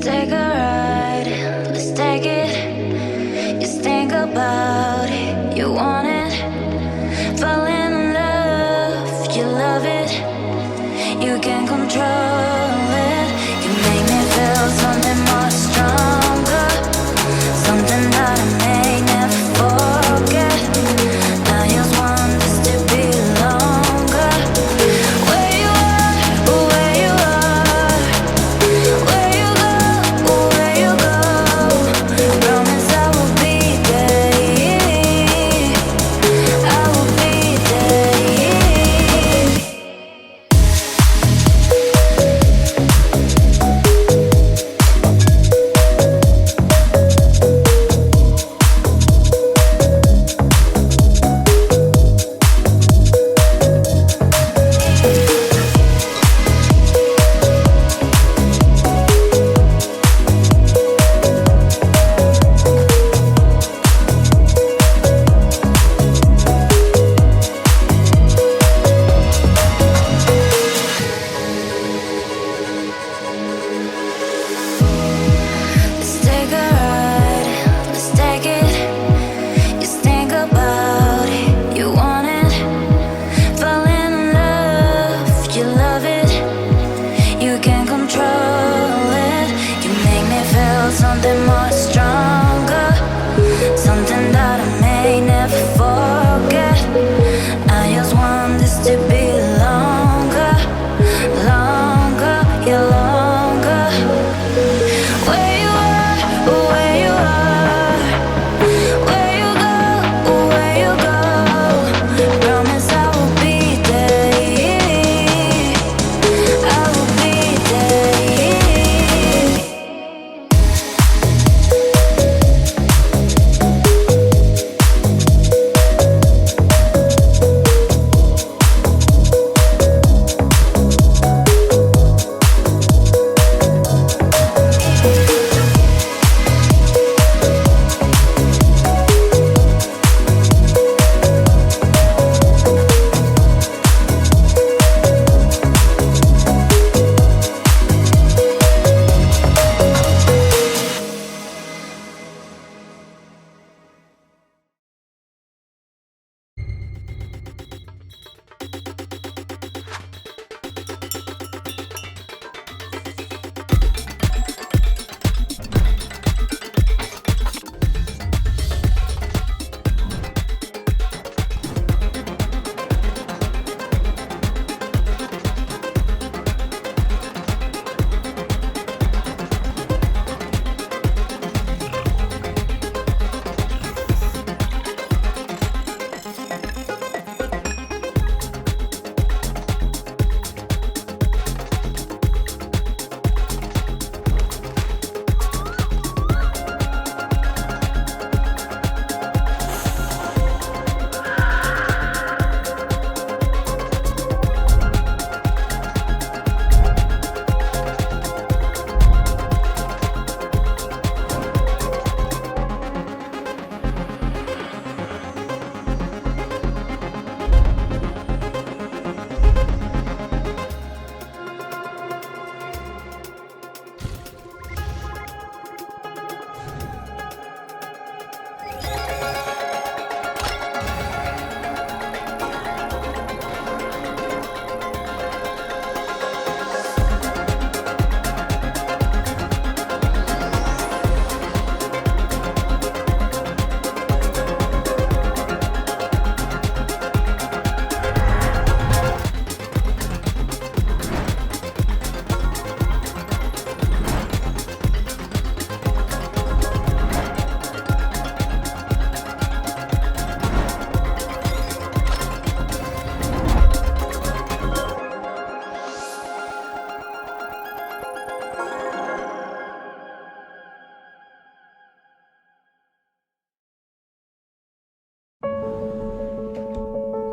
take a ride, let's take it. Just think about it, you want it. Falling in love, you love it. You can control it. You make me feel something more stronger, something that I may never forget. I just want this to be longer. Where you are, where you are, where you go, where you go. Promise I will be there. I will be there. Let's take a ride, let's take it. Just think about it, you want it. Falling in love, you love it. You can control it. You make me feel something more stronger, something that I may never forget. I just want this to be longer, longer, yeah, longer. Where you are, where you are, where you go, where you go. Promise I will be there. I will be there.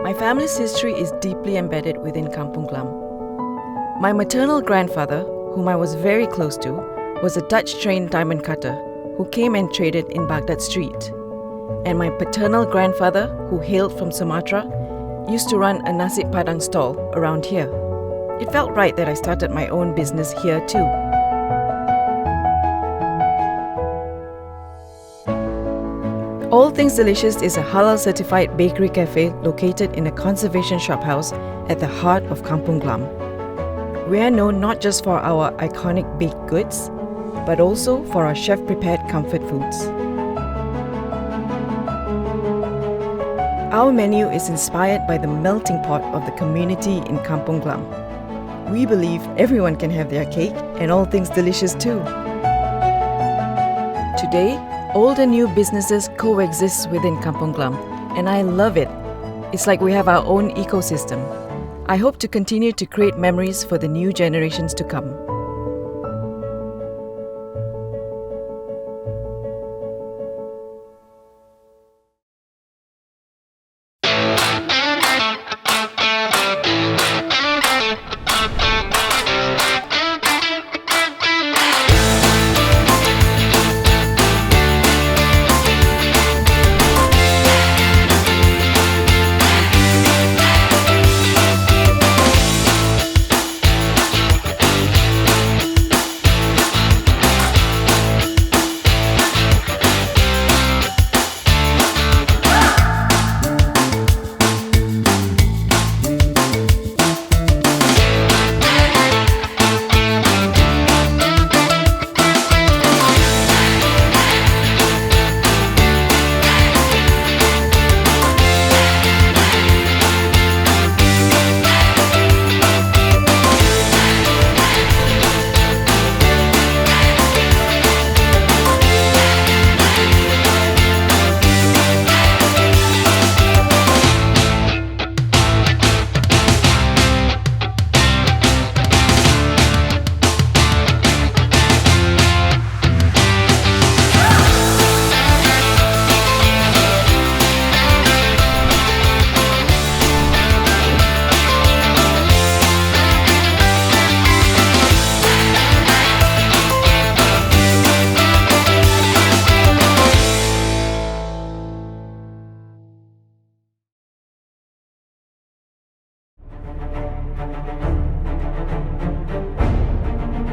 My family's history is deeply embedded within Kampung Glam. My maternal grandfather, whom I was very close to, was a Dutch-trained diamond cutter who came and traded in Baghdad Street. And my paternal grandfather, who hailed from Sumatra, used to run a nasi padang stall around here. It felt right that I started my own business here too. All Things Delicious is a halal-certified bakery cafe located in a conservation shophouse at the heart of Kampung Glam. We are known not just for our iconic baked goods, but also for our chef-prepared comfort foods. Our menu is inspired by the melting pot of the community in Kampung Glam. We believe everyone can have their cake and all things delicious too. Today, old and new businesses coexist within Kampung Glam, and I love it. It's like we have our own ecosystem. I hope to continue to create memories for the new generations to come.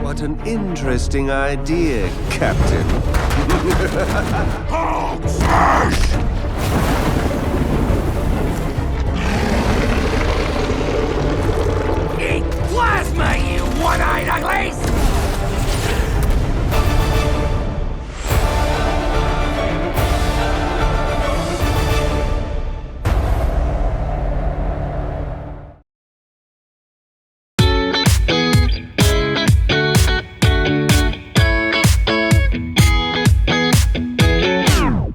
What an interesting idea, Captain. Eat plasma, you one-eyed uglies!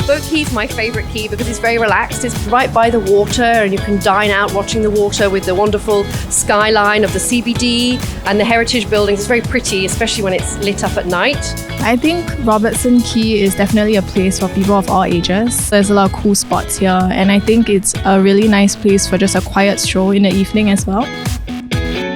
Boat Quay's my favourite quay because it's very relaxed. It's right by the water and you can dine out watching the water with the wonderful skyline of the CBD and the heritage buildings. It's very pretty, especially when it's lit up at night. I think Robertson Quay is definitely a place for people of all ages. There's a lot of cool spots here, and I think it's a really nice place for just a quiet stroll in the evening as well.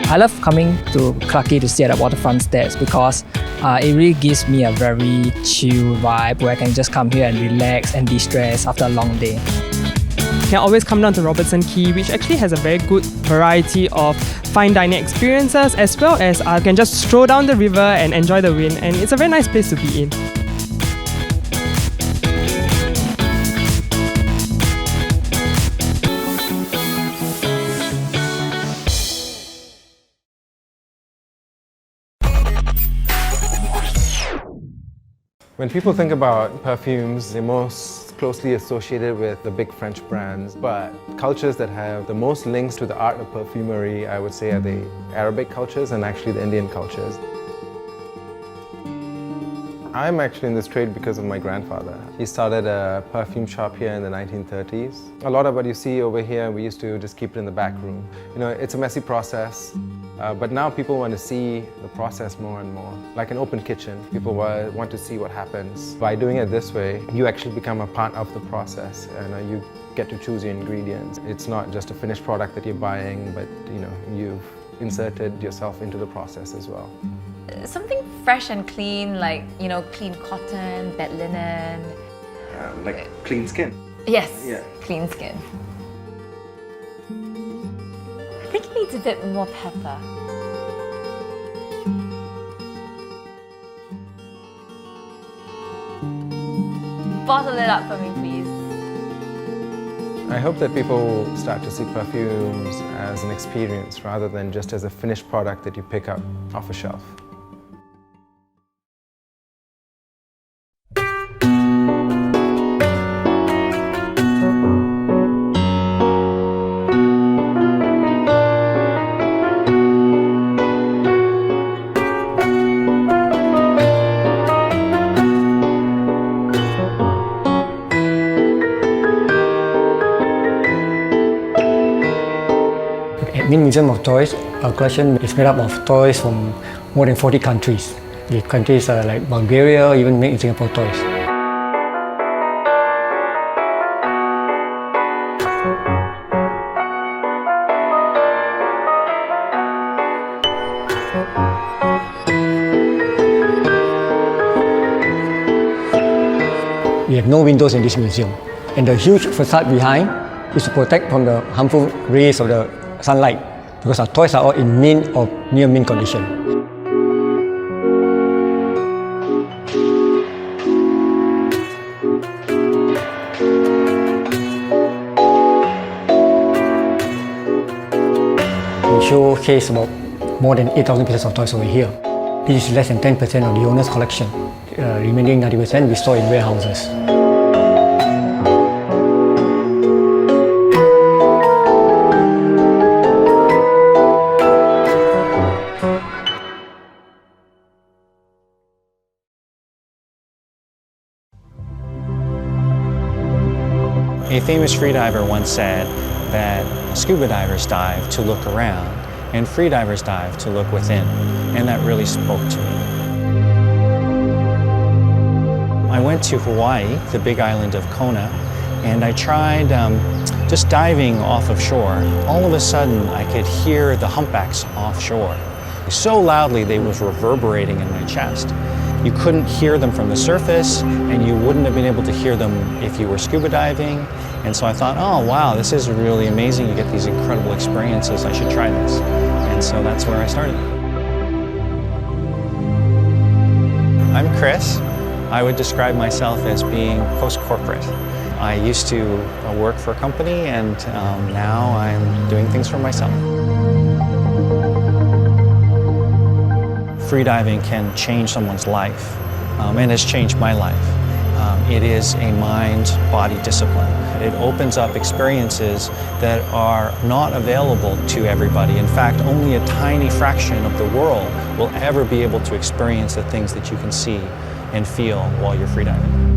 I love coming to Clarke Quay to stay at the waterfront steps because it really gives me a very chill vibe where I can just come here and relax and de-stress after a long day. You can always come down to Robertson Quay, which actually has a very good variety of fine dining experiences, as well as you can just stroll down the river and enjoy the wind, and it's a very nice place to be in. When people think about perfumes, they're most closely associated with the big French brands, but cultures that have the most links to the art of perfumery, I would say, are the Arabic cultures and actually the Indian cultures. I'm actually in this trade because of my grandfather. He started a perfume shop here in the 1930s. A lot of what you see over here, we used to just keep it in the back room. You know, it's a messy process, but now people want to see the process more and more. Like an open kitchen, people want to see what happens. By doing it this way, you actually become a part of the process, and you get to choose your ingredients. It's not just a finished product that you're buying, but you've inserted yourself into the process as well. Something fresh and clean, like, clean cotton, bed linen. Like clean skin? Yes, Yeah. clean skin. I think it needs a bit more pepper. Bottle it up for me, please. I hope that people start to see perfumes as an experience rather than just as a finished product that you pick up off a shelf. Mint Museum of Toys, our collection is made up of toys from more than 40 countries. The countries are like Bulgaria, even made in Singapore toys. We have no windows in this museum, and the huge facade behind is to protect from the harmful rays of the sunlight, because our toys are all in mint or near mint condition. We showcase about more than 8,000 pieces of toys over here. This is less than 10% of the owner's collection. Remaining 90% we store in warehouses. A famous freediver once said that scuba divers dive to look around and freedivers dive to look within, and that really spoke to me. I went to Hawaii, the big island of Kona, and I tried just diving off of shore. All of a sudden I could hear the humpbacks offshore. So loudly they was reverberating in my chest. You couldn't hear them from the surface, and you wouldn't have been able to hear them if you were scuba diving. And so I thought, oh wow, this is really amazing. You get these incredible experiences. I should try this. And so that's where I started. I'm Chris. I would describe myself as being post-corporate. I used to work for a company, and now I'm doing things for myself. Freediving can change someone's life, and has changed my life. It is a mind-body discipline. It opens up experiences that are not available to everybody. In fact, only a tiny fraction of the world will ever be able to experience the things that you can see and feel while you're freediving.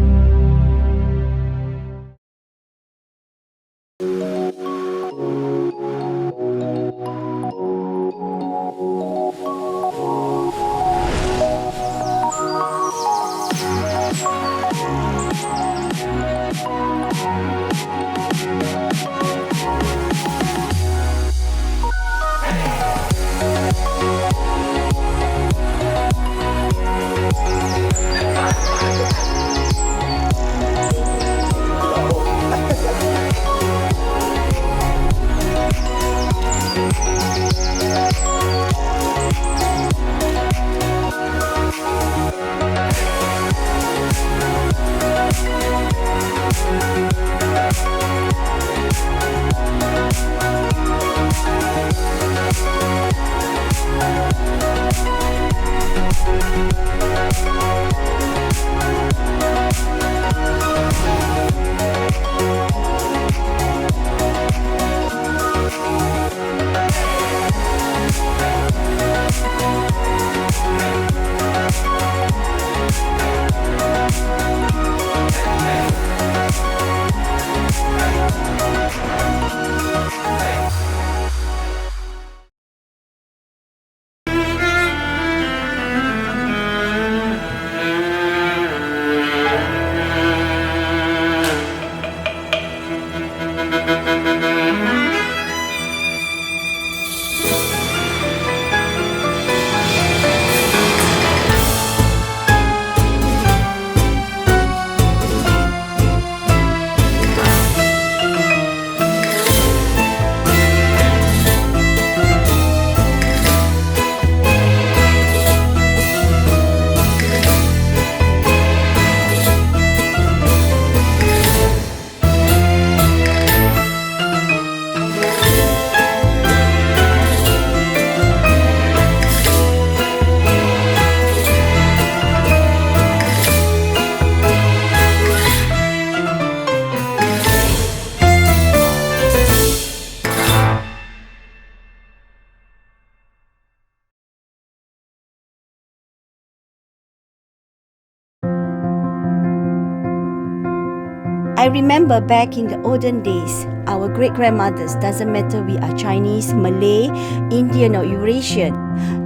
I remember back in the olden days, our great-grandmothers, doesn't matter we are Chinese, Malay, Indian or Eurasian,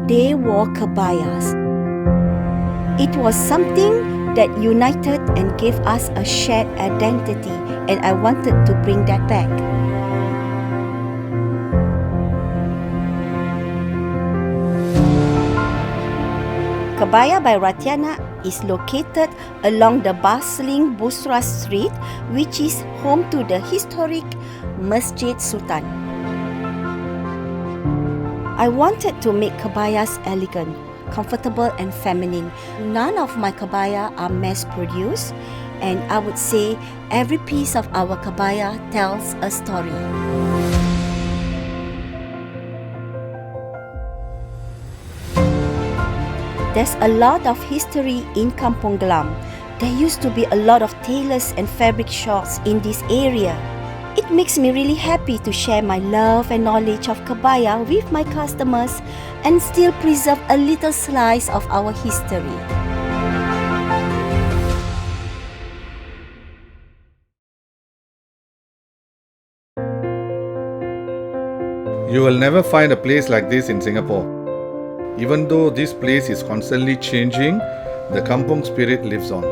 they wore kebayas. It was something that united and gave us a shared identity, and I wanted to bring that back. Kebaya by Ratiana is located along the bustling Busra Street, which is home to the historic Masjid Sultan. I wanted to make kebayas elegant, comfortable and feminine. None of my kebaya are mass-produced, and I would say every piece of our kebaya tells a story. There's a lot of history in Kampung Glam. There used to be a lot of tailors and fabric shops in this area. It makes me really happy to share my love and knowledge of kebaya with my customers and still preserve a little slice of our history. You will never find a place like this in Singapore. Even though this place is constantly changing, the Kampung spirit lives on.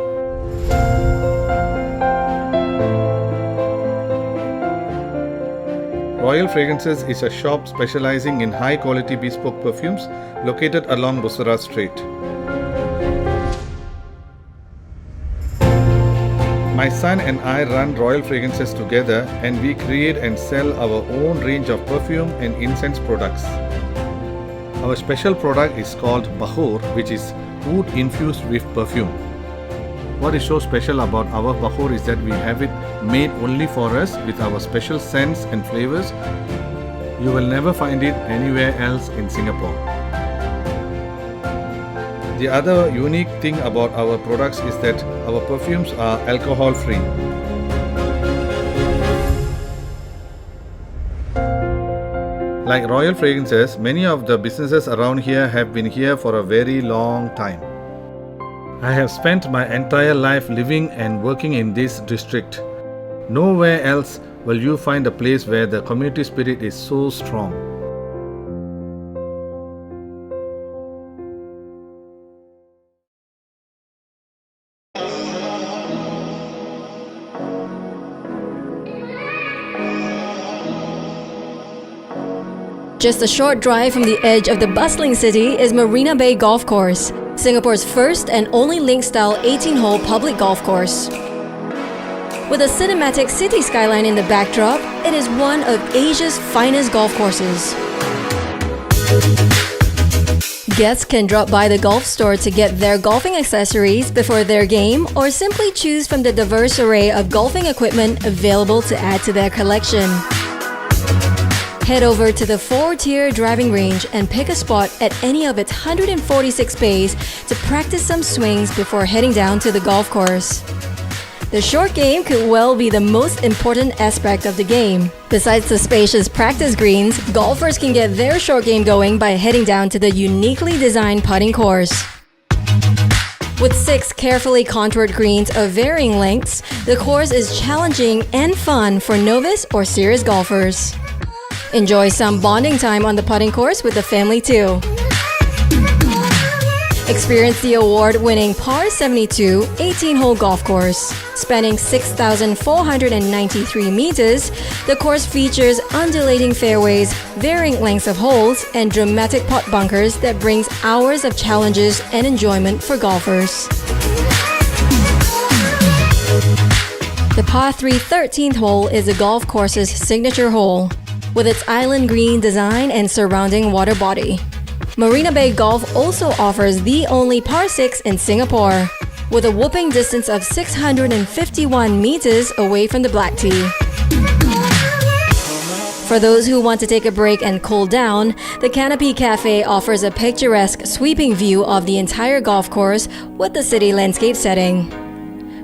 Royal Fragrances is a shop specializing in high-quality bespoke perfumes located along Busra Street. My son and I run Royal Fragrances together, and we create and sell our own range of perfume and incense products. Our special product is called Bahur, which is wood infused with perfume. What is so special about our Bahur is that we have it made only for us with our special scents and flavors. You will never find it anywhere else in Singapore. The other unique thing about our products is that our perfumes are alcohol free. Like Royal Fragrances, many of the businesses around here have been here for a very long time. I have spent my entire life living and working in this district. Nowhere else will you find a place where the community spirit is so strong. Just a short drive from the edge of the bustling city is Marina Bay Golf Course, Singapore's first and only link-style 18-hole public golf course. With a cinematic city skyline in the backdrop, it is one of Asia's finest golf courses. Guests can drop by the golf store to get their golfing accessories before their game, or simply choose from the diverse array of golfing equipment available to add to their collection. Head over to the 4-tier driving range and pick a spot at any of its 146 bays to practice some swings before heading down to the golf course. The short game could well be the most important aspect of the game. Besides the spacious practice greens, golfers can get their short game going by heading down to the uniquely designed putting course. With 6 carefully contoured greens of varying lengths, the course is challenging and fun for novice or serious golfers. Enjoy some bonding time on the putting course with the family too. Experience the award-winning Par 72 18-hole golf course. Spanning 6,493 meters, the course features undulating fairways, varying lengths of holes, and dramatic putt bunkers that brings hours of challenges and enjoyment for golfers. The Par 3 13th hole is the golf course's signature hole, with its island green design and surrounding water body. Marina Bay Golf also offers the only Par 6 in Singapore, with a whopping distance of 651 meters away from the black tee. For those who want to take a break and cool down, the Canopy Cafe offers a picturesque sweeping view of the entire golf course with the city landscape setting.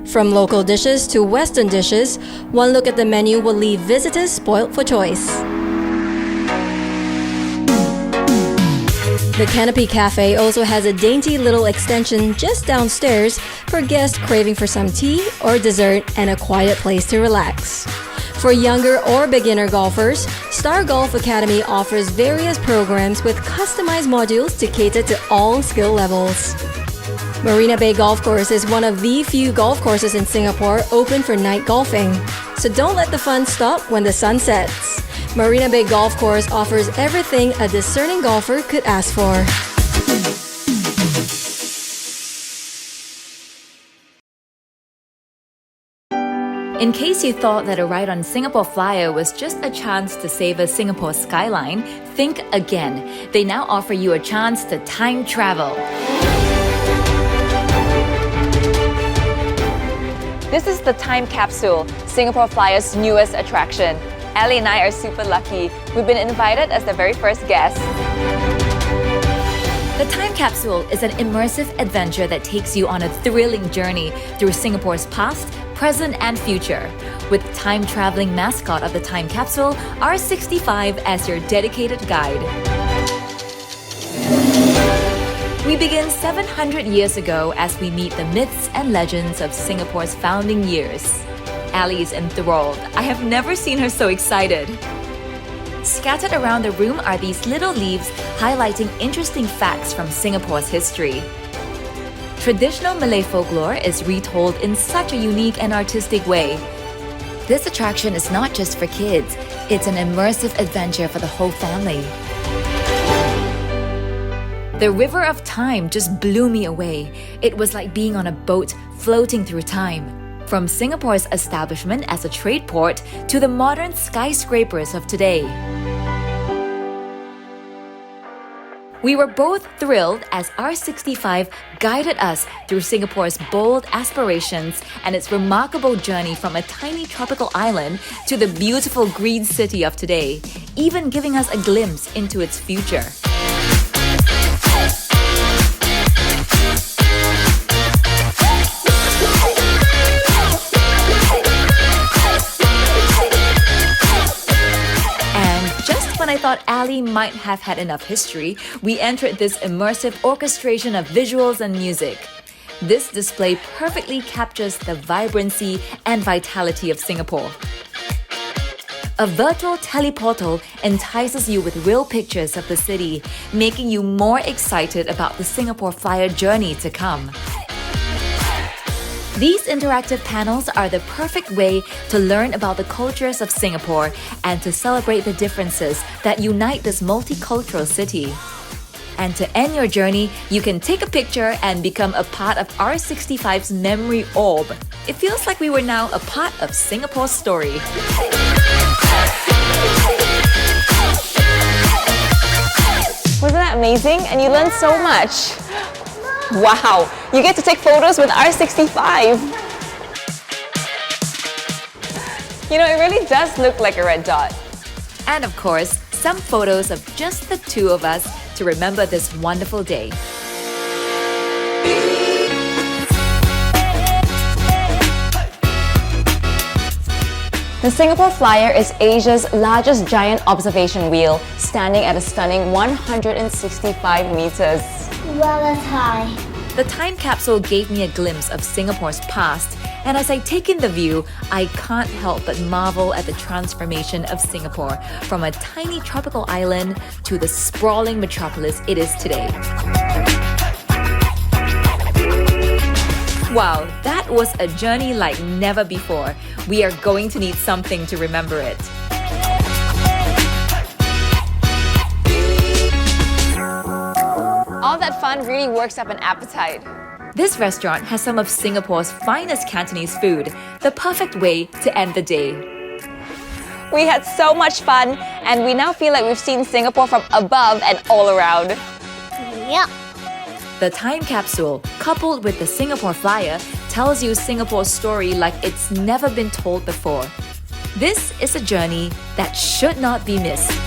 From local dishes to Western dishes, one look at the menu will leave visitors spoilt for choice. The Canopy Cafe also has a dainty little extension just downstairs for guests craving for some tea or dessert and a quiet place to relax. For younger or beginner golfers, Star Golf Academy offers various programs with customized modules to cater to all skill levels. Marina Bay Golf Course is one of the few golf courses in Singapore open for night golfing. So don't let the fun stop when the sun sets. Marina Bay Golf Course offers everything a discerning golfer could ask for. In case you thought that a ride on Singapore Flyer was just a chance to savor Singapore's skyline, think again. They now offer you a chance to time travel. This is the time capsule, Singapore Flyer's newest attraction. Ali and I are super lucky. We've been invited as the very first guests. The time capsule is an immersive adventure that takes you on a thrilling journey through Singapore's past, present, and future. With time-traveling mascot of the time capsule, R65 as your dedicated guide. We begin 700 years ago as we meet the myths and legends of Singapore's founding years. Ali is enthralled. I have never seen her so excited. Scattered around the room are these little leaves highlighting interesting facts from Singapore's history. Traditional Malay folklore is retold in such a unique and artistic way. This attraction is not just for kids, it's an immersive adventure for the whole family. The River of Time just blew me away. It was like being on a boat floating through time. From Singapore's establishment as a trade port to the modern skyscrapers of today. We were both thrilled as R65 guided us through Singapore's bold aspirations and its remarkable journey from a tiny tropical island to the beautiful green city of today, even giving us a glimpse into its future. When I thought Ali might have had enough history, we entered this immersive orchestration of visuals and music. This display perfectly captures the vibrancy and vitality of Singapore. A virtual teleportal entices you with real pictures of the city, making you more excited about the Singapore Flyer journey to come. These interactive panels are the perfect way to learn about the cultures of Singapore and to celebrate the differences that unite this multicultural city. And to end your journey, you can take a picture and become a part of R65's memory orb. It feels like we were now a part of Singapore's story. Wasn't that amazing? And you learned so much. Wow, you get to take photos with R65. You know, it really does look like a red dot. And of course, some photos of just the two of us to remember this wonderful day. The Singapore Flyer is Asia's largest giant observation wheel, standing at a stunning 165 meters. Wow, that's high. The time capsule gave me a glimpse of Singapore's past, and as I take in the view, I can't help but marvel at the transformation of Singapore from a tiny tropical island to the sprawling metropolis it is today. Wow, that was a journey like never before. We are going to need something to remember it. All that fun really works up an appetite. This restaurant has some of Singapore's finest Cantonese food, the perfect way to end the day. We had so much fun, and we now feel like we've seen Singapore from above and all around. Yep. The time capsule, coupled with the Singapore Flyer, tells you Singapore's story like it's never been told before. This is a journey that should not be missed.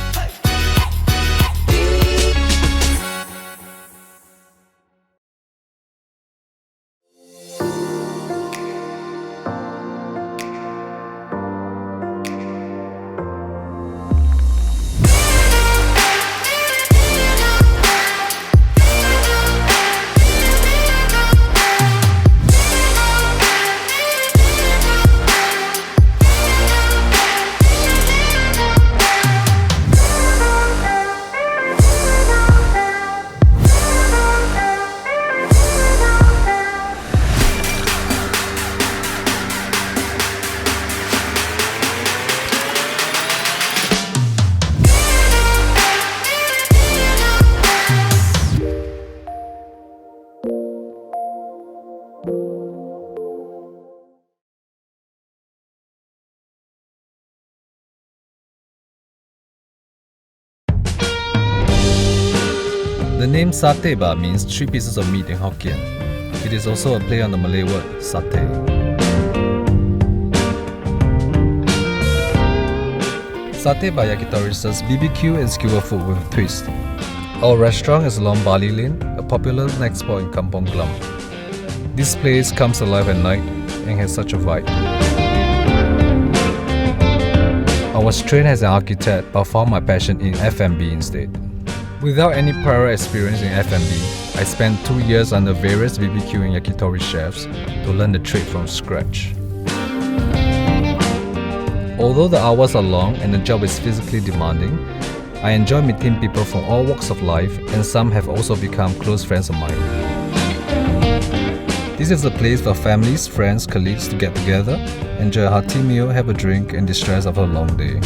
name satay bar means 3 pieces of meat in Hokkien. It is also a play on the Malay word satay. Satay by Yakitori serves BBQ and skewer food with a twist. Our restaurant is along Bali Lane, a popular snack spot in Kampong Glam. This place comes alive at night and has such a vibe. I was trained as an architect but found my passion in F&B instead. Without any prior experience in F&B, I spent 2 years under various BBQ and yakitori chefs to learn the trade from scratch. Although the hours are long and the job is physically demanding, I enjoy meeting people from all walks of life, and some have also become close friends of mine. This is a place for families, friends, colleagues to get together, enjoy a hearty meal, have a drink, and distress after a long day.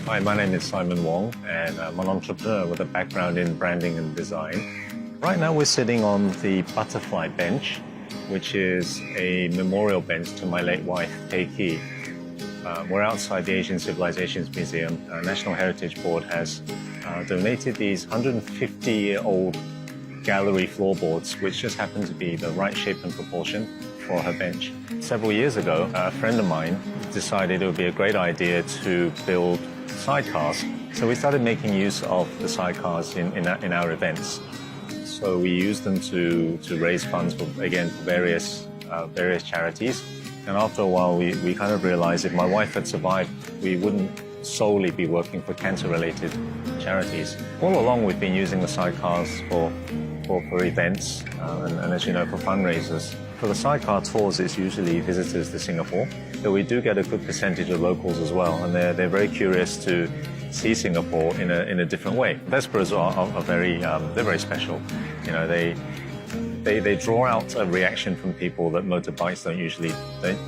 Hi, my name is Simon Wong, and I'm an entrepreneur with a background in branding and design. Right now we're sitting on the Butterfly Bench, which is a memorial bench to my late wife, Pei Ki. We're outside the Asian Civilizations Museum. National Heritage Board has donated these 150-year-old gallery floorboards, which just happen to be the right shape and proportion for her bench. Several years ago, a friend of mine decided it would be a great idea to build sidecars. So we started making use of the sidecars in our events. So we used them to raise funds for, again, for various charities. And after a while, we kind of realized if my wife had survived, we wouldn't solely be working for cancer-related charities. All along, we've been using the sidecars for events and as you know, for fundraisers. For the sidecar tours, it's usually visitors to Singapore, but we do get a good percentage of locals as well, and they're very curious to see Singapore in a different way. Vesperas are very special. You know, they draw out a reaction from people that motorbikes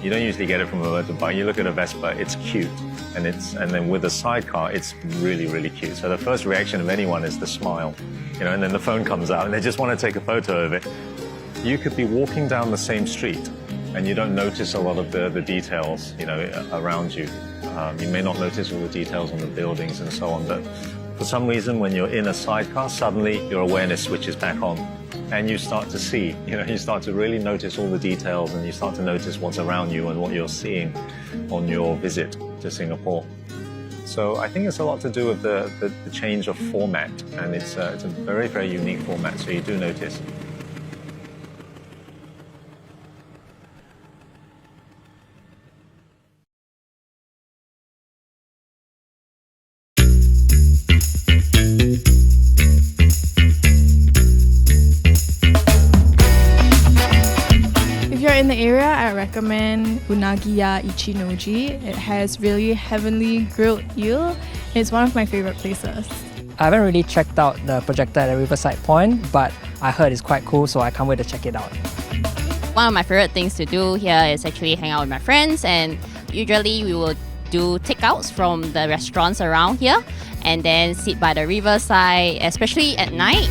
you don't usually get it from a motorbike. You look at a Vespa, it's cute, and then with a sidecar, it's really, really cute. So the first reaction of anyone is the smile, you know, and then the phone comes out and they just want to take a photo of it. You could be walking down the same street and you don't notice a lot of the details, you know, around you. You may not notice all the details on the buildings and so on, but for some reason, when you're in a sidecar, suddenly your awareness switches back on and you start to see, you know, you start to really notice all the details and you start to notice what's around you and what you're seeing on your visit to Singapore. So I think it's a lot to do with the change of format, and it's a very, very unique format, so you do notice. In the area, I recommend Unagiya Ichinoji. It has really heavenly grilled eel. It's one of my favorite places. I haven't really checked out the projector at the Riverside Point, but I heard it's quite cool, so I can't wait to check it out. One of my favorite things to do here is actually hang out with my friends, and usually we will do takeouts from the restaurants around here and then sit by the riverside, especially at night.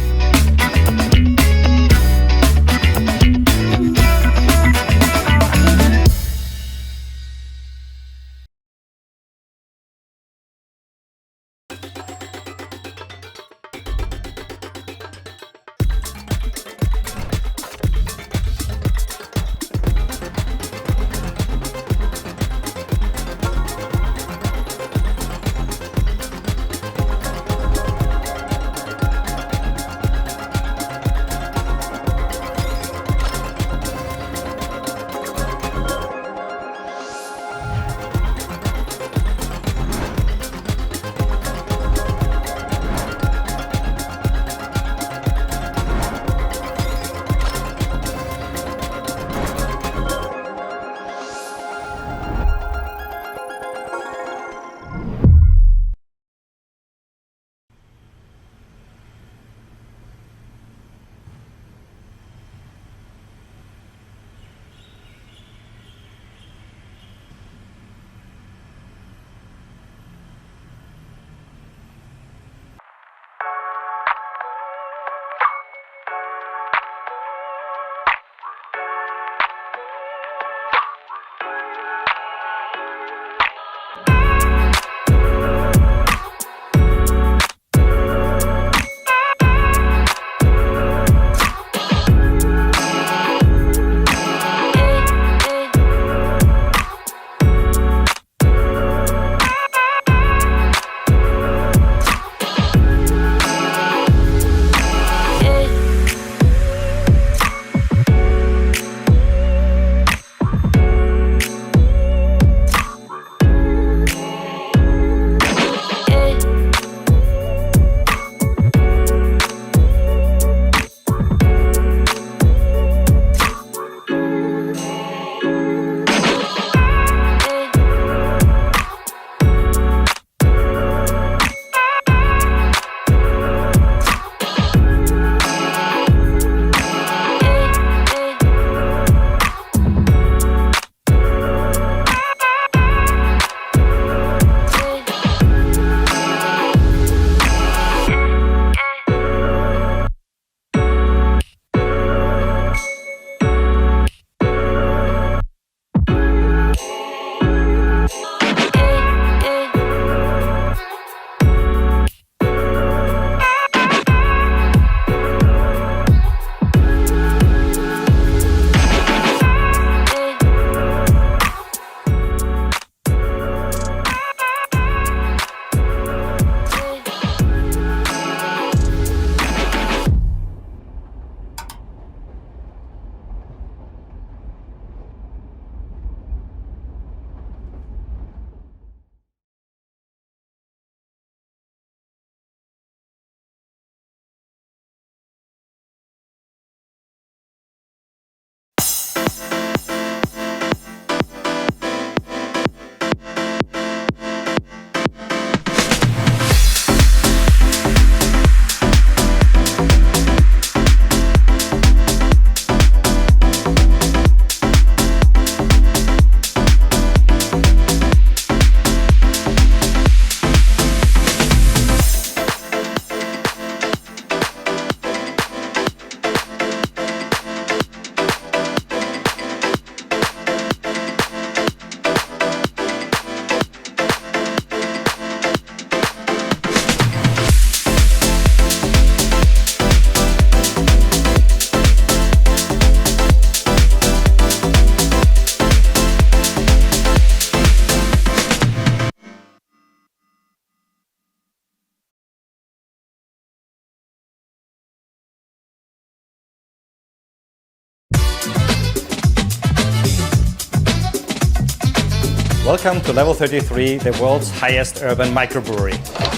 Welcome to Level 33, the world's highest urban microbrewery.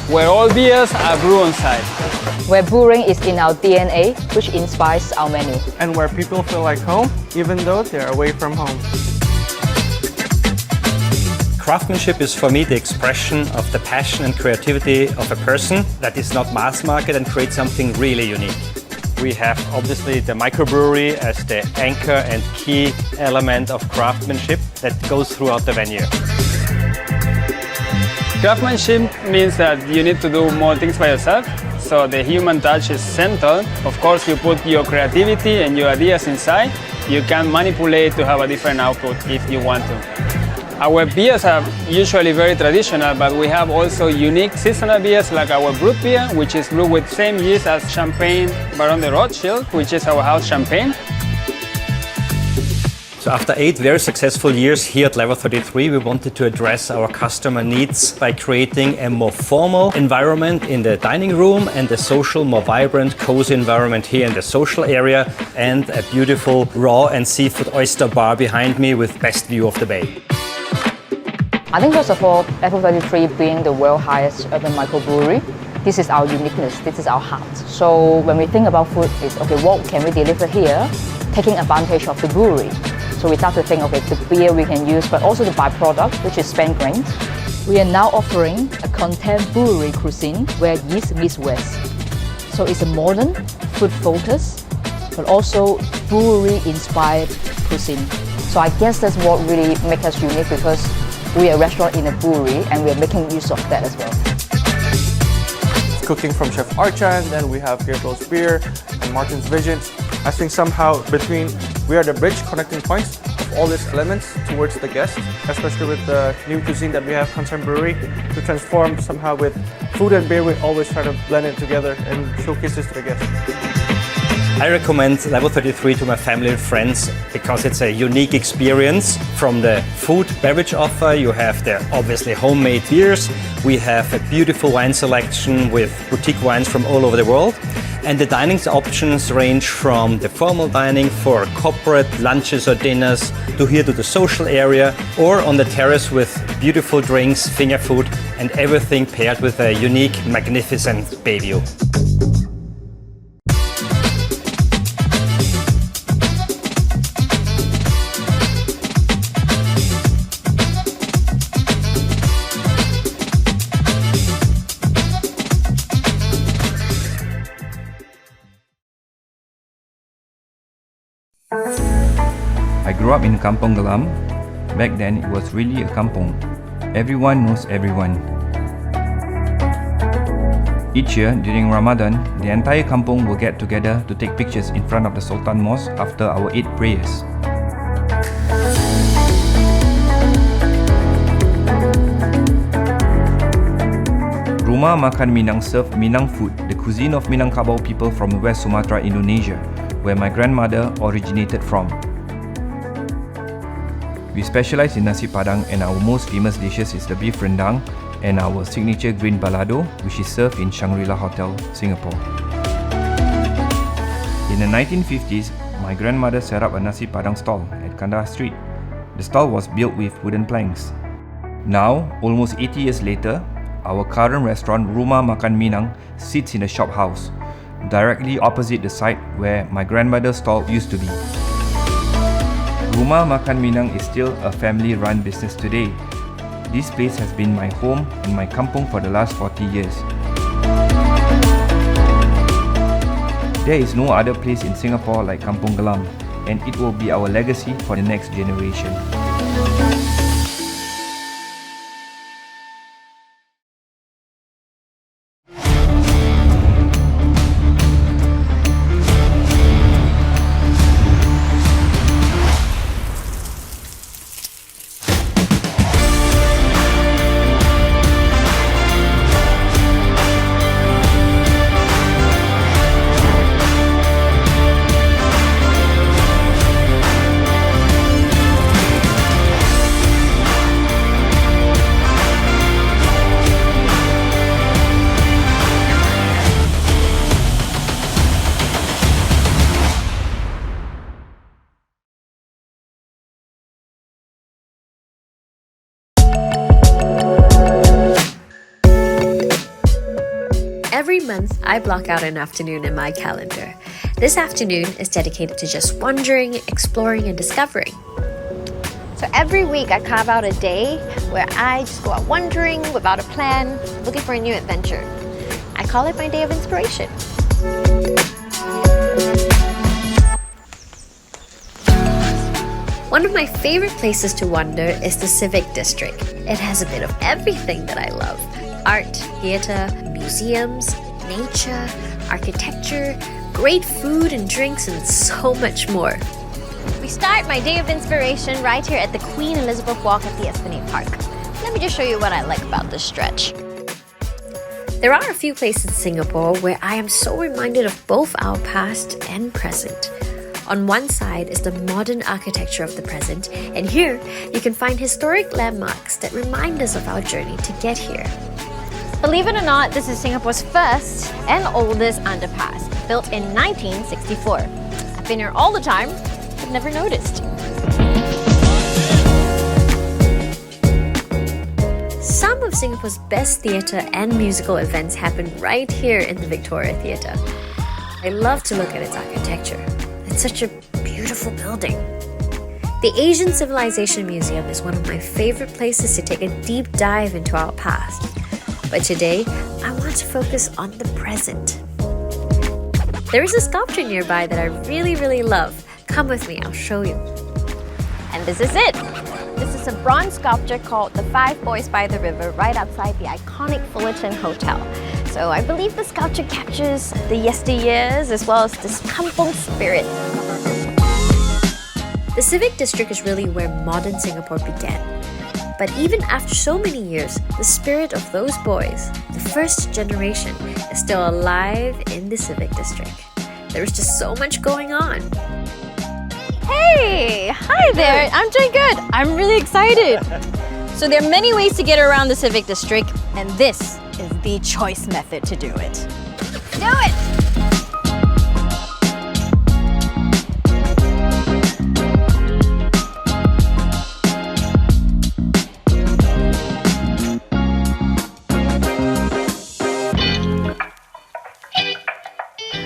Where all beers are brewed on site. Where brewing is in our DNA, which inspires our menu. And where people feel like home, even though they're away from home. Craftsmanship is for me the expression of the passion and creativity of a person that is not mass market and creates something really unique. We have obviously the microbrewery as the anchor and key element of craftsmanship that goes throughout the venue. Craftsmanship means that you need to do more things by yourself, so the human touch is central. Of course, you put your creativity and your ideas inside. You can manipulate to have a different output if you want to. Our beers are usually very traditional, but we have also unique seasonal beers like our brut beer, which is brewed with same yeast as Champagne Baron de Rothschild, which is our house champagne. So after 8 very successful years here at Level 33, we wanted to address our customer needs by creating a more formal environment in the dining room and a social, more vibrant, cozy environment here in the social area, and a beautiful raw and seafood oyster bar behind me with best view of the bay. I think first of all, Level 33 being the world's highest urban microbrewery, this is our uniqueness, this is our heart. So when we think about food, it's okay, what can we deliver here, taking advantage of the brewery. So we start to think, okay, the beer we can use, but also the byproduct, which is spent grains. We are now offering a contemporary cuisine where yeast meets West. So it's a modern, food focus, but also brewery-inspired cuisine. So I guess that's what really makes us unique, because we are a restaurant in a brewery and we are making use of that as well. Cooking from Chef Archan, then we have Gabriel's Beer and Martin's Visions. I think somehow between, we are the bridge connecting points of all these elements towards the guest, especially with the new cuisine that we have, contemporary, to transform somehow with food and beer. We always try to blend it together and showcase this to the guests. I recommend Level 33 to my family and friends because it's a unique experience. From the food beverage offer, you have the obviously homemade beers. We have a beautiful wine selection with boutique wines from all over the world. And the dining options range from the formal dining for corporate lunches or dinners to here to the social area, or on the terrace with beautiful drinks, finger food, and everything paired with a unique, magnificent bay view. I grew up in Kampong Gelam. Back then, it was really a kampong. Everyone knows everyone. Each year, during Ramadan, the entire kampong will get together to take pictures in front of the Sultan Mosque after our 8 prayers. Rumah Makan Minang served Minang food, the cuisine of Minangkabau people from West Sumatra, Indonesia, where my grandmother originated from. We specialize in nasi padang, and our most famous dishes is the beef rendang and our signature green balado, which is served in Shangri-La Hotel, Singapore. In the 1950s, my grandmother set up a nasi padang stall at Kandahar Street. The stall was built with wooden planks. Now, almost 80 years later, our current restaurant Rumah Makan Minang sits in a shop house, directly opposite the site where my grandmother's stall used to be. Rumah Makan Minang is still a family-run business today. This place has been my home and my kampong for the last 40 years. There is no other place in Singapore like Kampong Gelam, and it will be our legacy for the next generation. month, I block out an afternoon in my calendar. This afternoon is dedicated to just wandering, exploring, and discovering. So every week I carve out a day where I just go out wandering without a plan, looking for a new adventure. I call it my day of inspiration. One of my favorite places to wander is the Civic District. It has a bit of everything that I love. Art, theatre, museums, nature, architecture, great food and drinks, and so much more. We start my day of inspiration right here at the Queen Elizabeth Walk at the Esplanade Park. Let me just show you what I like about this stretch. There are a few places in Singapore where I am so reminded of both our past and present. On one side is the modern architecture of the present, and here you can find historic landmarks that remind us of our journey to get here. Believe it or not, this is Singapore's first and oldest underpass, built in 1964. I've been here all the time, but never noticed. Some of Singapore's best theatre and musical events happen right here in the Victoria Theatre. I love to look at its architecture. It's such a beautiful building. The Asian Civilization Museum is one of my favorite places to take a deep dive into our past. But today, I want to focus on the present. There is a sculpture nearby that I really love. Come with me, I'll show you. And this is it. This is a bronze sculpture called The Five Boys by the River right outside the iconic Fullerton Hotel. So I believe the sculpture captures the yesteryears as well as this kampung spirit. The Civic District is really where modern Singapore began. But even after so many years, the spirit of those boys, the first generation, is still alive in the Civic District. There is just so much going on. Hey! Hi there! I'm doing good! I'm really excited! So there are many ways to get around the Civic District, and this is the choice method to do it. Do it!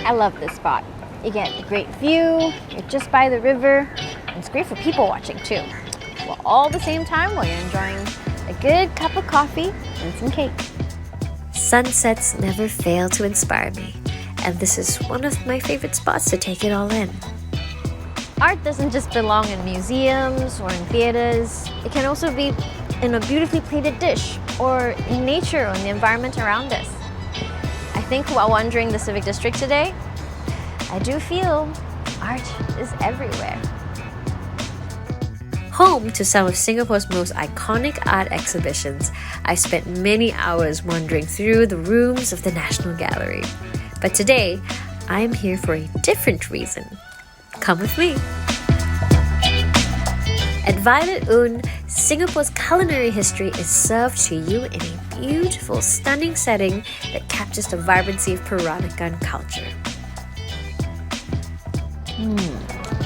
I love this spot. You get a great view, you're just by the river, and it's great for people watching too. Well, all at the same time while you're enjoying a good cup of coffee and some cake. Sunsets never fail to inspire me, and this is one of my favorite spots to take it all in. Art doesn't just belong in museums or in theaters. It can also be in a beautifully plated dish or in nature or in the environment around us. I think while wandering the Civic District today, I do feel art is everywhere. Home to some of Singapore's most iconic art exhibitions, I spent many hours wandering through the rooms of the National Gallery. But today, I am here for a different reason. Come with me. At Violet Un, Singapore's culinary history is served to you in a beautiful, stunning setting that captures the vibrancy of Peranakan culture.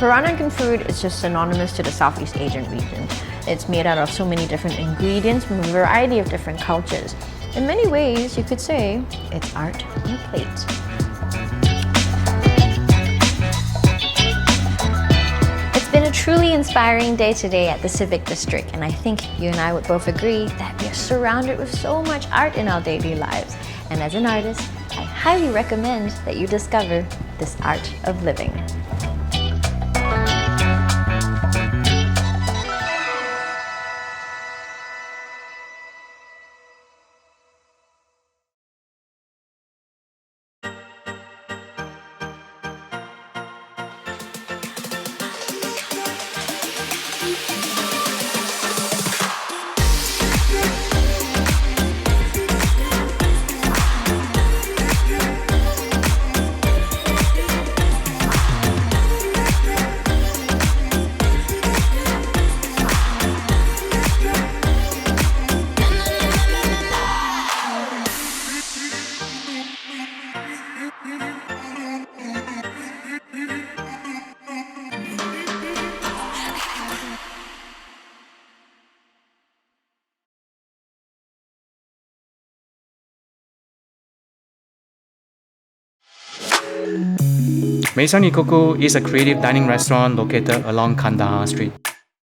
Peranakan food is just synonymous to the Southeast Asian region. It's made out of so many different ingredients from a variety of different cultures. In many ways, you could say it's art on a plate. It's been a truly inspiring day today at the Civic District, and I think you and I would both agree that we are surrounded with so much art in our daily lives. And as an artist, I highly recommend that you discover this art of living. Maison Ikoku is a creative dining restaurant located along Kandahar Street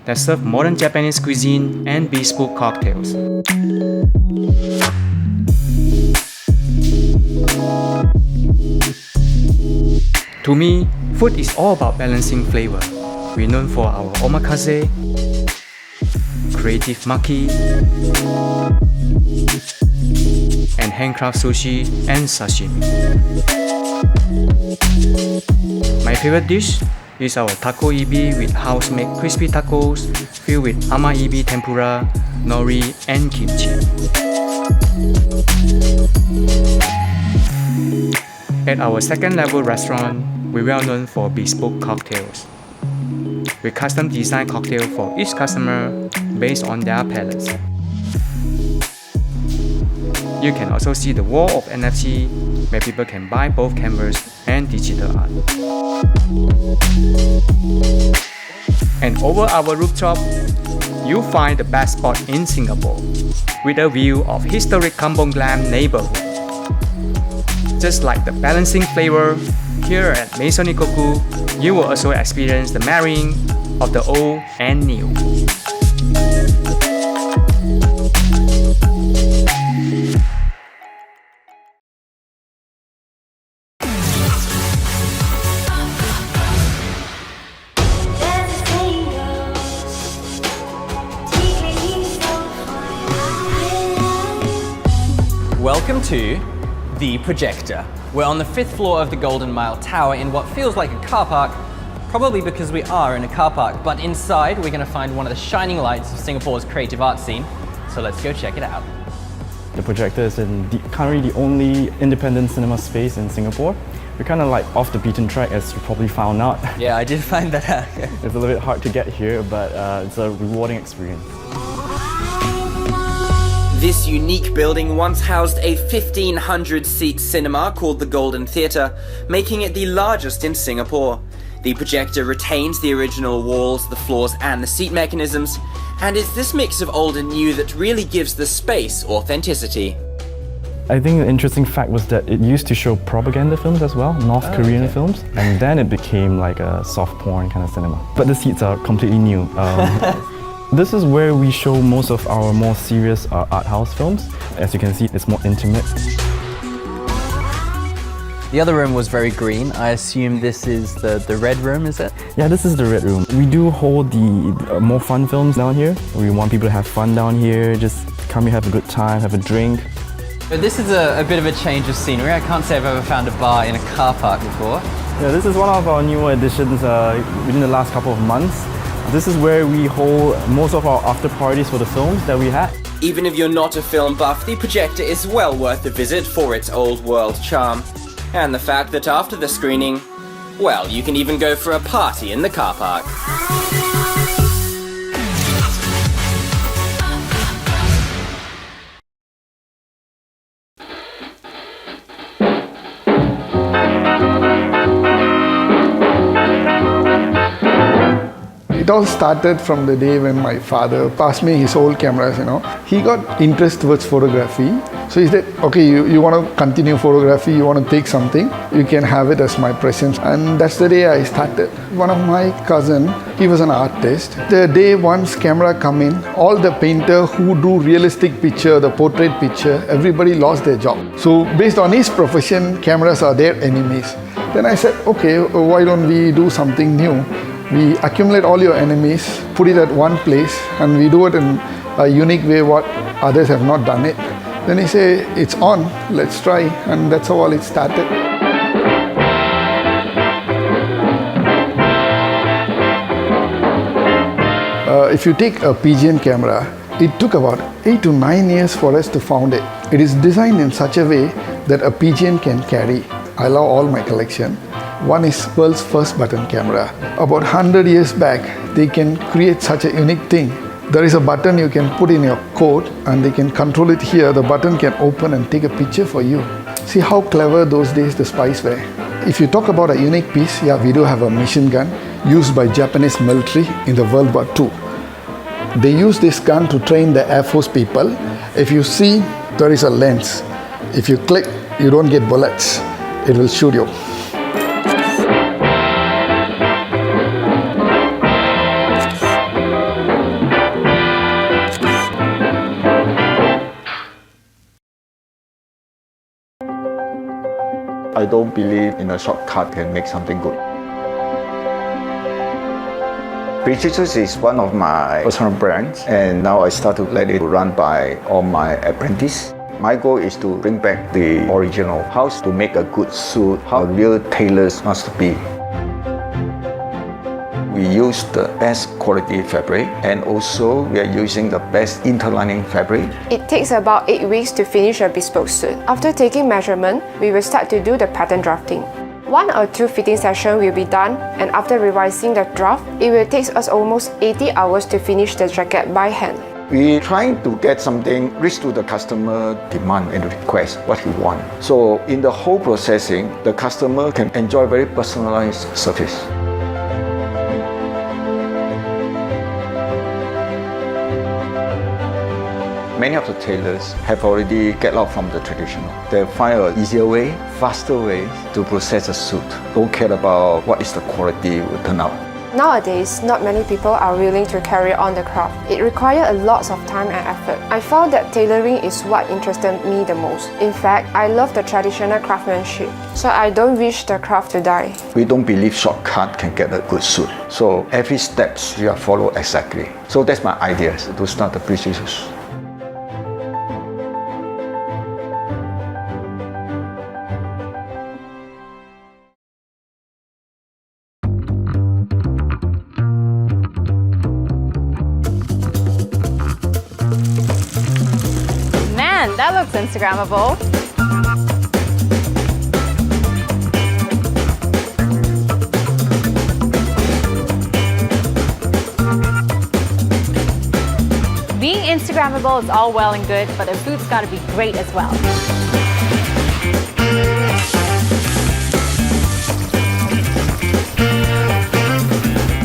that serves modern Japanese cuisine and bespoke cocktails. To me, food is all about balancing flavor. We're known for our omakase, creative maki, and handcraft sushi and sashimi. My favorite dish is our taco ibi with house-made crispy tacos filled with ama ibi tempura, nori, and kimchi. At our second level restaurant, we're well known for bespoke cocktails. We custom design cocktails for each customer based on their palates. You can also see the wall of NFT where people can buy both canvas and digital art. And over our rooftop, you'll find the best spot in Singapore with a view of historic Kampong Glam neighborhood. Just like the balancing flavor, here at Maison Ikoku, you will also experience the marrying of the old and new. Welcome to The Projector. We're on the 5th floor of the Golden Mile Tower in what feels like a car park, probably because we are in a car park, but inside we're going to find one of the shining lights of Singapore's creative art scene, so let's go check it out. The Projector is currently the only independent cinema space in Singapore. We're kind of like off the beaten track, as you probably found out. Yeah, I did find that out. It's a little bit hard to get here, but it's a rewarding experience. This unique building once housed a 1,500-seat cinema called the Golden Theatre, making it the largest in Singapore. The projector retains the original walls, the floors and the seat mechanisms, and it's this mix of old and new that really gives the space authenticity. I think the interesting fact was that it used to show propaganda films as well, North Korean films, and then it became like a soft porn kind of cinema. But the seats are completely new. This is where we show most of our more serious art house films. As you can see, it's more intimate. The other room was very green. I assume this is the red room, is it? Yeah, this is the red room. We do hold the more fun films down here. We want people to have fun down here, just come here, have a good time, have a drink. But this is a bit of a change of scenery. I can't say I've ever found a bar in a car park before. Yeah, this is one of our newer additions within the last couple of months. This is where we hold most of our after parties for the films that we had. Even if you're not a film buff, the projector is well worth a visit for its old world charm. And the fact that after the screening, well, you can even go for a party in the car park. It all started from the day when my father passed me his old cameras, He got interest towards photography. So he said, okay, you want to continue photography, you want to take something, you can have it as my present. And that's the day I started. One of my cousin, he was an artist. The day once camera come in, all the painter who do realistic picture, the portrait picture, everybody lost their job. So based on his profession, cameras are their enemies. Then I said, okay, why don't we do something new? We accumulate all your enemies, put it at one place, and we do it in a unique way what others have not done it. Then he said, it's on, let's try, and that's how all it started. If you take a pigeon camera, it took about 8 to 9 years for us to found it. It is designed in such a way that a pigeon can carry. I love all my collection. One is world's first button camera. About 100 years back, they can create such a unique thing. There is a button you can put in your coat and they can control it here. The button can open and take a picture for you. See how clever those days the spies were. If you talk about a unique piece, yeah, we do have a machine gun used by Japanese military in the World War II. They use this gun to train the Air Force people. If you see, there is a lens. If you click, you don't get bullets. It will shoot you. I don't believe in a shortcut can make something good. Precious is one of my personal brands, and now I start to let it run by all my apprentices. My goal is to bring back the original, how to make a good suit, how real tailors must be. We use the best quality fabric, and also we are using the best interlining fabric. It takes about 8 weeks to finish a bespoke suit. After taking measurement, we will start to do the pattern drafting. 1 or 2 fitting sessions will be done, and after revising the draft, it will take us almost 80 hours to finish the jacket by hand. We're trying to get something reach to the customer demand and request what he wants. So in the whole processing, the customer can enjoy very personalized service. Many of the tailors have already get out from the traditional. They find an easier way, faster way to process a suit. Don't care about what is the quality will turn out. Nowadays, not many people are willing to carry on the craft. It requires a lot of time and effort. I found that tailoring is what interested me the most. In fact, I love the traditional craftsmanship, so I don't wish the craft to die. We don't believe shortcut can get a good suit. So every step we are follow exactly. So that's my idea to start the Precious. Man, that looks Instagrammable. Being Instagrammable is all well and good, but the food's gotta be great as well.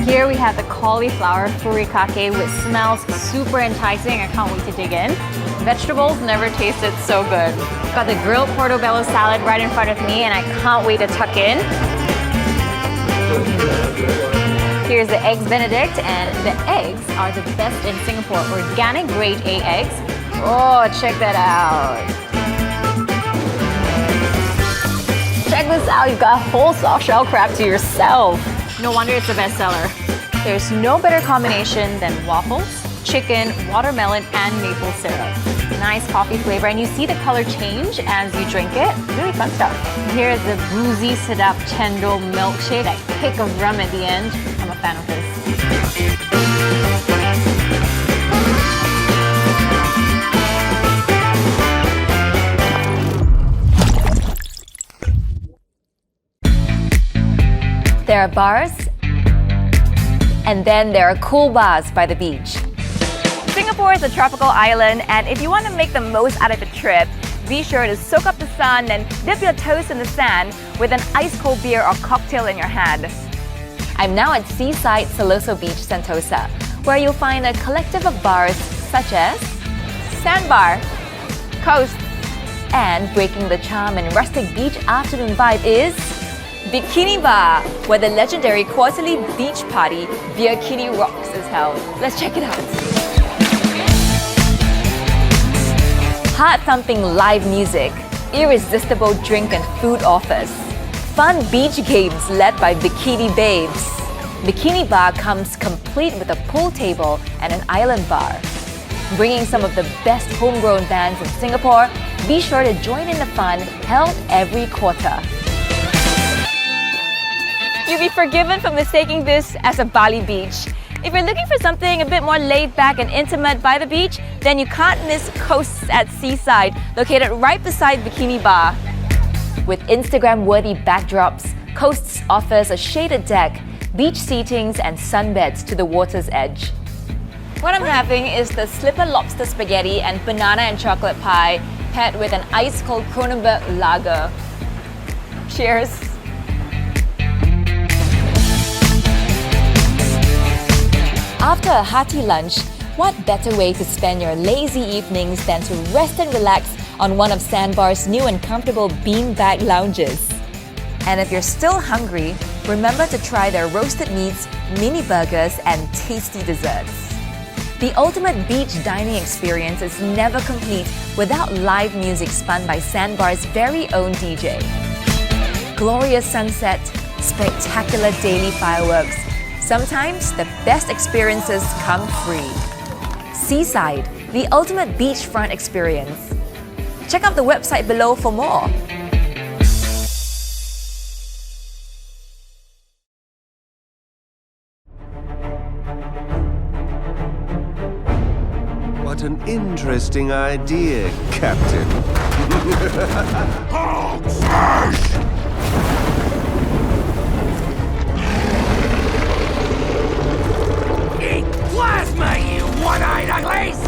Here we have the cauliflower furikake, which smells super enticing. I can't wait to dig in. Vegetables never tasted so good. Got the grilled portobello salad right in front of me, and I can't wait to tuck in. Here's the eggs Benedict, and the eggs are the best in Singapore. Organic grade A eggs. Oh, check that out. Check this out, you've got a whole soft shell crab to yourself. No wonder it's a bestseller. There's no better combination than waffles, chicken, watermelon, and maple syrup. Nice coffee flavor, and you see the color change as you drink it. Really fun stuff. Here's the boozy sedap cendol milkshake. That kick of rum at the end. I'm a fan of this. There are bars, and then there are cool bars by the beach. Singapore is a tropical island, and if you want to make the most out of a trip, be sure to soak up the sun and dip your toes in the sand with an ice-cold beer or cocktail in your hand. I'm now at Seaside Siloso Beach, Sentosa, where you'll find a collective of bars such as Sandbar, Coast, and breaking the charm and rustic beach afternoon vibe is Bikini Bar, where the legendary quarterly beach party Bikini Rocks is held. Let's check it out. Heart-thumping live music, irresistible drink and food offers, fun beach games led by Bikini Babes. Bikini Bar comes complete with a pool table and an island bar. Bringing some of the best homegrown bands in Singapore, be sure to join in the fun held every quarter. You'll be forgiven for mistaking this as a Bali beach. If you're looking for something a bit more laid back and intimate by the beach, then you can't miss Coasts at Seaside, located right beside Bikini Bar. With Instagram-worthy backdrops, Coasts offers a shaded deck, beach seatings, and sunbeds to the water's edge. What I'm having is the slipper lobster spaghetti and banana and chocolate pie, paired with an ice-cold Kronenbourg lager. Cheers! After a hearty lunch, what better way to spend your lazy evenings than to rest and relax on one of Sandbar's new and comfortable beanbag lounges? And if you're still hungry, remember to try their roasted meats, mini burgers, and tasty desserts. The ultimate beach dining experience is never complete without live music spun by Sandbar's very own DJ. glorious sunset, spectacular daily fireworks. Sometimes the best experiences come free. Seaside, the ultimate beachfront experience. Check out the website below for more. What an interesting idea, Captain. Eat plasma, you one-eyed uglies!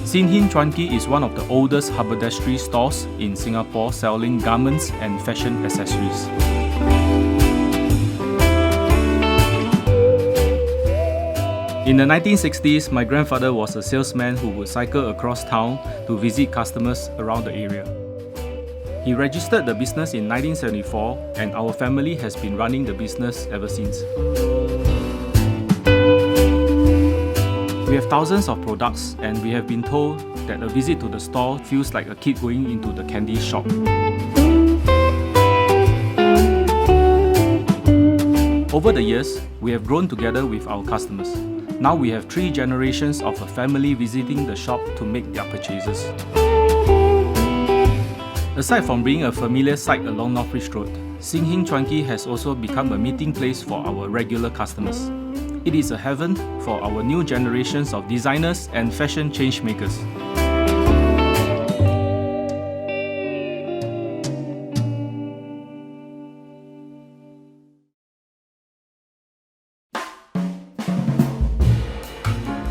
Sin Hin Chuan Ki is one of the oldest haberdashery stores in Singapore selling garments and fashion accessories. In the 1960s, my grandfather was a salesman who would cycle across town to visit customers around the area. He registered the business in 1974, and our family has been running the business ever since. We have thousands of products, and we have been told that a visit to the store feels like a kid going into the candy shop. Over the years, we have grown together with our customers. Now we have 3 generations of a family visiting the shop to make their purchases. Aside from being a familiar sight along North Ridge Road, Sin Hin Chuan Ki has also become a meeting place for our regular customers. It is a heaven for our new generations of designers and fashion changemakers.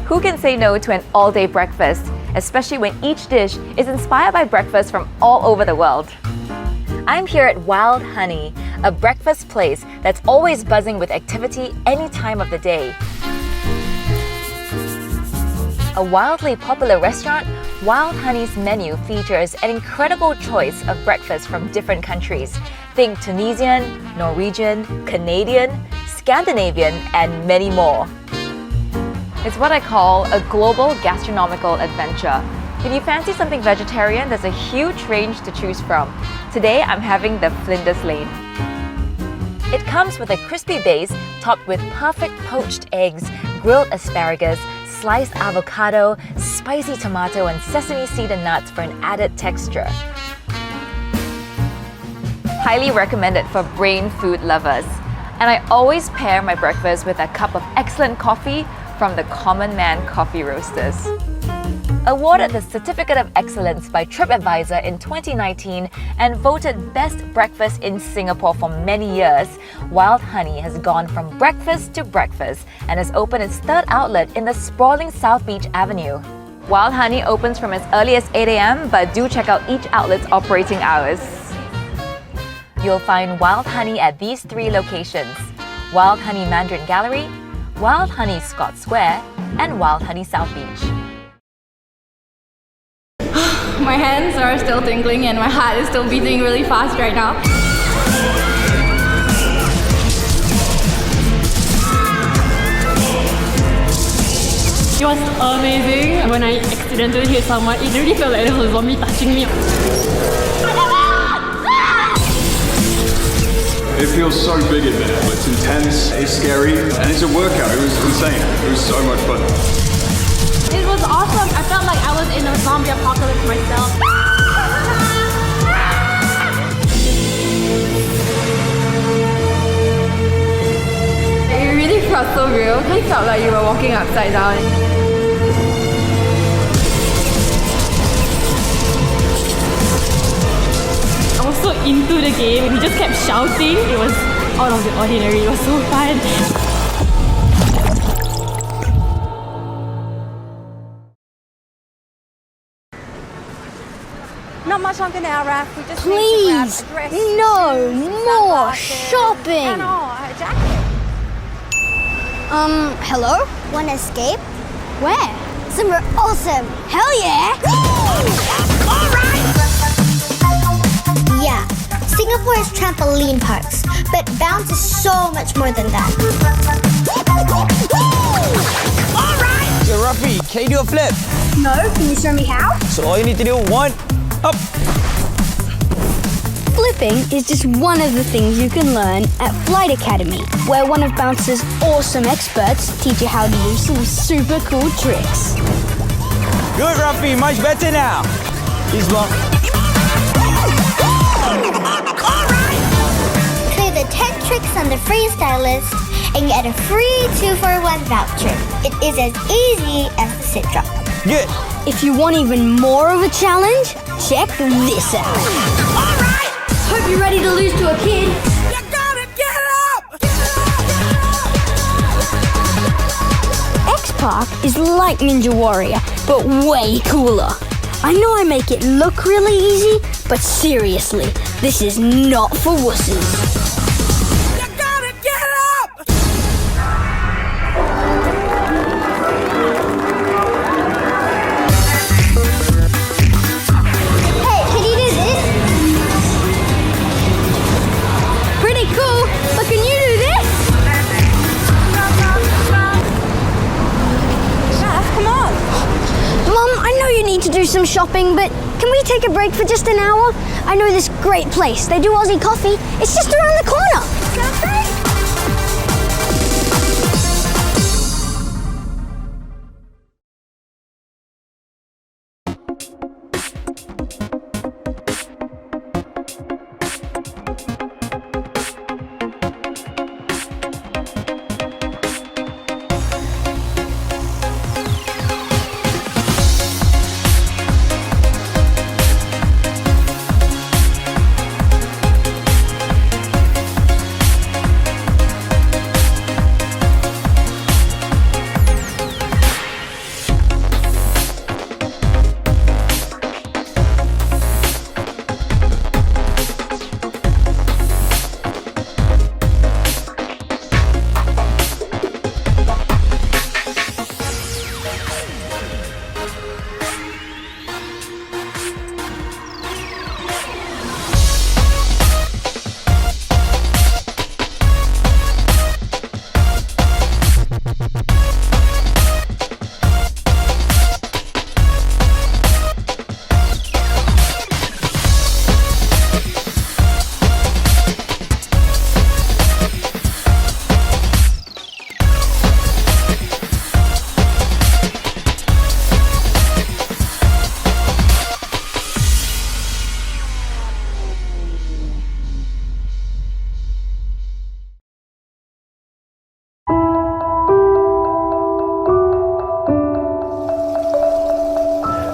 Who can say no to an all-day breakfast, especially when each dish is inspired by breakfast from all over the world? I'm here at Wild Honey, a breakfast place that's always buzzing with activity any time of the day. A wildly popular restaurant, Wild Honey's menu features an incredible choice of breakfast from different countries. Think Tunisian, Norwegian, Canadian, Scandinavian, and many more. It's what I call a global gastronomical adventure. If you fancy something vegetarian, there's a huge range to choose from. Today, I'm having the Flinders Lane. It comes with a crispy base topped with perfect poached eggs, grilled asparagus, sliced avocado, spicy tomato, and sesame seed and nuts for an added texture. Highly recommended for brain food lovers. And I always pair my breakfast with a cup of excellent coffee from the Common Man Coffee Roasters. Awarded the Certificate of Excellence by TripAdvisor in 2019 and voted Best Breakfast in Singapore for many years, Wild Honey has gone from breakfast to breakfast and has opened its 3rd outlet in the sprawling South Beach Avenue. Wild Honey opens from as early as 8 a.m, but do check out each outlet's operating hours. You'll find Wild Honey at these 3 locations: Wild Honey Mandarin Gallery, Wild Honey Scott Square, and Wild Honey South Beach. My hands are still tingling and my heart is still beating really fast right now. It was amazing. When I accidentally hit someone, it really felt like there was a zombie touching me. It feels so big in there. It's intense, it's scary, and it's a workout. It was insane. It was so much fun. It was awesome. I felt like I was in a zombie apocalypse myself. It really felt so real. It felt like you were walking upside down. I was so into the game. We just kept shouting. It was out of the ordinary. It was so fun. Not much longer now, Raph. We just Please, need to grab a dress, no shoes, more sunglasses, shopping. And a jacket. Hello? Wanna escape? Where? Somewhere awesome. Hell yeah! All right. Yeah, Singapore has trampoline parks, but bounce is so much more than that. All right. Yo, Ruffy, can you do a flip? No, can you show me how? So all you need to do, 1, up. Flipping is just one of the things you can learn at Flight Academy, where one of Bounce's awesome experts teach you how to do some super cool tricks. Good, Ruffy, much better now. He's long. Clear the 10 tricks on the freestyle list and get a free 2-for-1 voucher. It is as easy as the sit drop. Good. If you want even more of a challenge, check this out. All right. Hope you're ready to lose to a kid. You gotta get up. X-Park is like Ninja Warrior, but way cooler. I know I make it look really easy, but seriously, this is not for wusses. To do some shopping, but can we take a break for just an hour? I know this great place. They do Aussie coffee. It's just around the corner. Sounds great.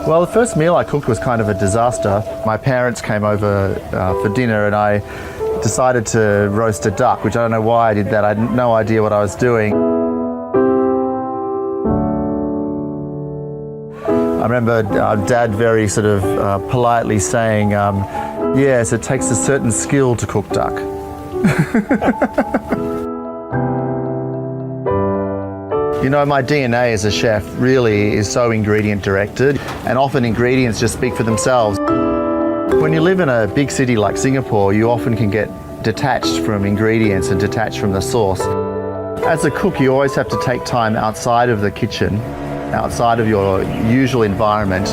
Well, the first meal I cooked was kind of a disaster. My parents came over for dinner and I decided to roast a duck, which I don't know why I did that. I had no idea what I was doing. I remember Dad very sort of politely saying, yes, it takes a certain skill to cook duck. You know, my DNA as a chef really is so ingredient directed, and often ingredients just speak for themselves. When you live in a big city like Singapore, you often can get detached from ingredients and detached from the source. As a cook, you always have to take time outside of the kitchen, outside of your usual environment.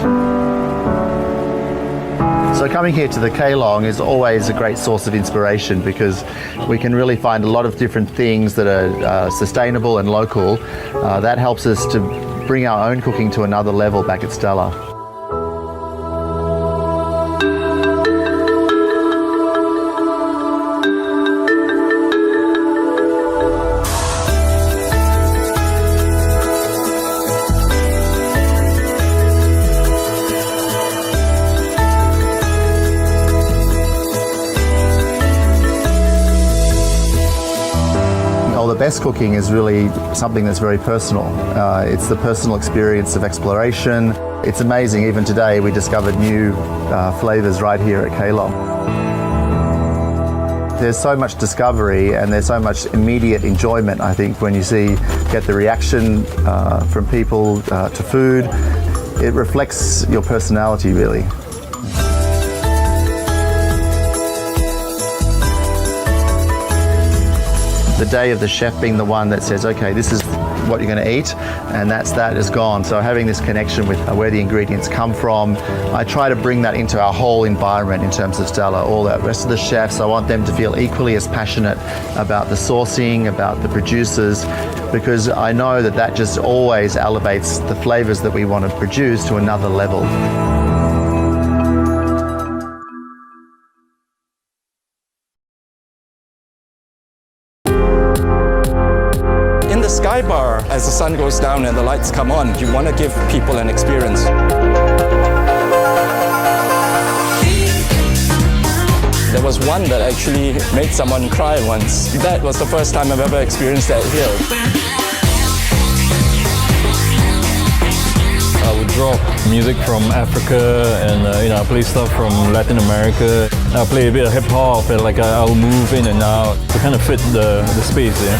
So coming here to the Keelong is always a great source of inspiration because we can really find a lot of different things that are sustainable and local. That helps us to bring our own cooking to another level back at Stella. The best cooking is really something that's very personal. It's the personal experience of exploration. It's amazing, even today we discovered new flavours right here at Keelong. There's so much discovery and there's so much immediate enjoyment, I think, when you get the reaction from people to food. It reflects your personality, really. The day of the chef being the one that says, okay, this is what you're going to eat, and that is gone. So having this connection with where the ingredients come from, I try to bring that into our whole environment in terms of Stella. All the rest of the chefs, I want them to feel equally as passionate about the sourcing, about the producers, because I know that just always elevates the flavors that we want to produce to another level. Sky bar, as the sun goes down and the lights come on, you want to give people an experience. There was one that actually made someone cry once. That was the first time I've ever experienced that here. I would rock, music from Africa, and I play stuff from Latin America. I play a bit of hip hop, and I'll move in and out to kind of fit the space. Yeah.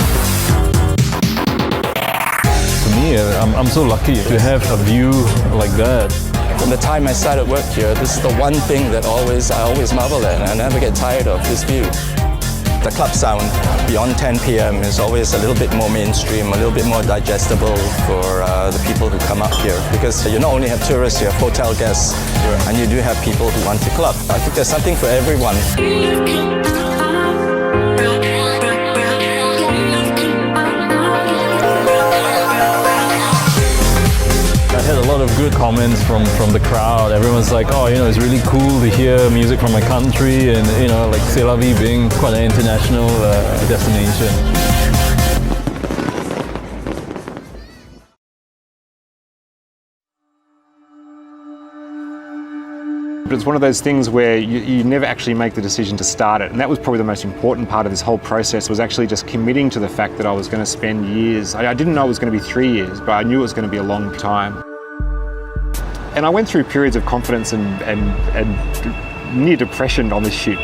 To me, I'm so lucky to have a view like that. From the time I started work here, this is the one thing that I always marvel at, and I never get tired of this view. The club sound beyond 10 p.m. is always a little bit more mainstream, a little bit more digestible for the people who come up here. Because you not only have tourists, you have hotel guests, and you do have people who want to club. I think there's something for everyone. I had a lot of good comments from the crowd. Everyone's like, oh, it's really cool to hear music from my country, and like C'est La Vie being quite an international destination. But it's one of those things where you never actually make the decision to start it. And that was probably the most important part of this whole process, was actually just committing to the fact that I was going to spend years. I didn't know it was going to be 3 years, but I knew it was going to be a long time. And I went through periods of confidence and near depression on this shoot.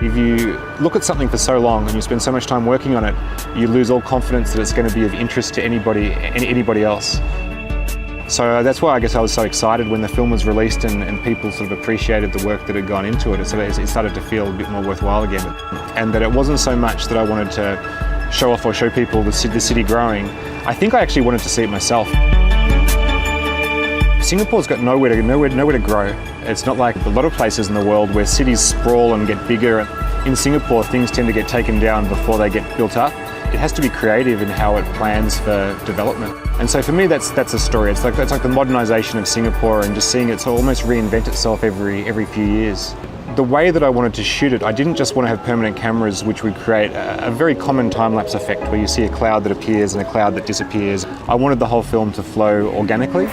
If you look at something for so long and you spend so much time working on it, you lose all confidence that it's going to be of interest to anybody else. So that's why I guess I was so excited when the film was released and people sort of appreciated the work that had gone into it. So it started to feel a bit more worthwhile again. And that it wasn't so much that I wanted to show off or show people the city growing. I think I actually wanted to see it myself. Singapore's got nowhere to grow. It's not like a lot of places in the world where cities sprawl and get bigger. In Singapore, things tend to get taken down before they get built up. It has to be creative in how it plans for development. And so for me, that's a story. It's like the modernisation of Singapore, and just seeing it almost reinvent itself every few years. The way that I wanted to shoot it, I didn't just want to have permanent cameras which would create a very common time-lapse effect where you see a cloud that appears and a cloud that disappears. I wanted the whole film to flow organically.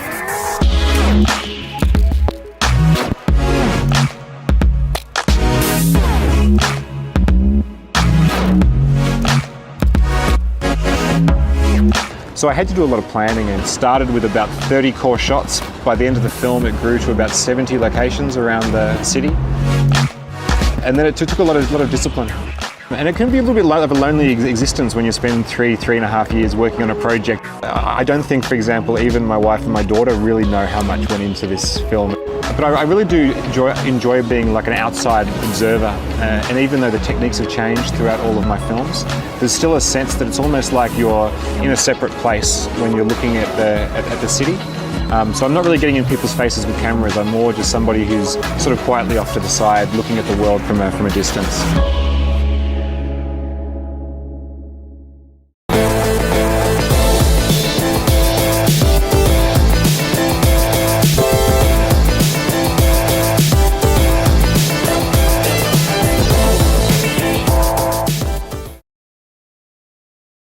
So I had to do a lot of planning, and it started with about 30 core shots. By the end of the film, it grew to about 70 locations around the city. And then it took a lot of discipline. And it can be a little bit of a lonely existence when you spend 3.5 years working on a project. I don't think, for example, even my wife and my daughter really know how much went into this film. But I really do enjoy being like an outside observer. And even though the techniques have changed throughout all of my films, there's still a sense that it's almost like you're in a separate place when you're looking at the city. So I'm not really getting in people's faces with cameras. I'm more just somebody who's sort of quietly off to the side, looking at the world from a distance.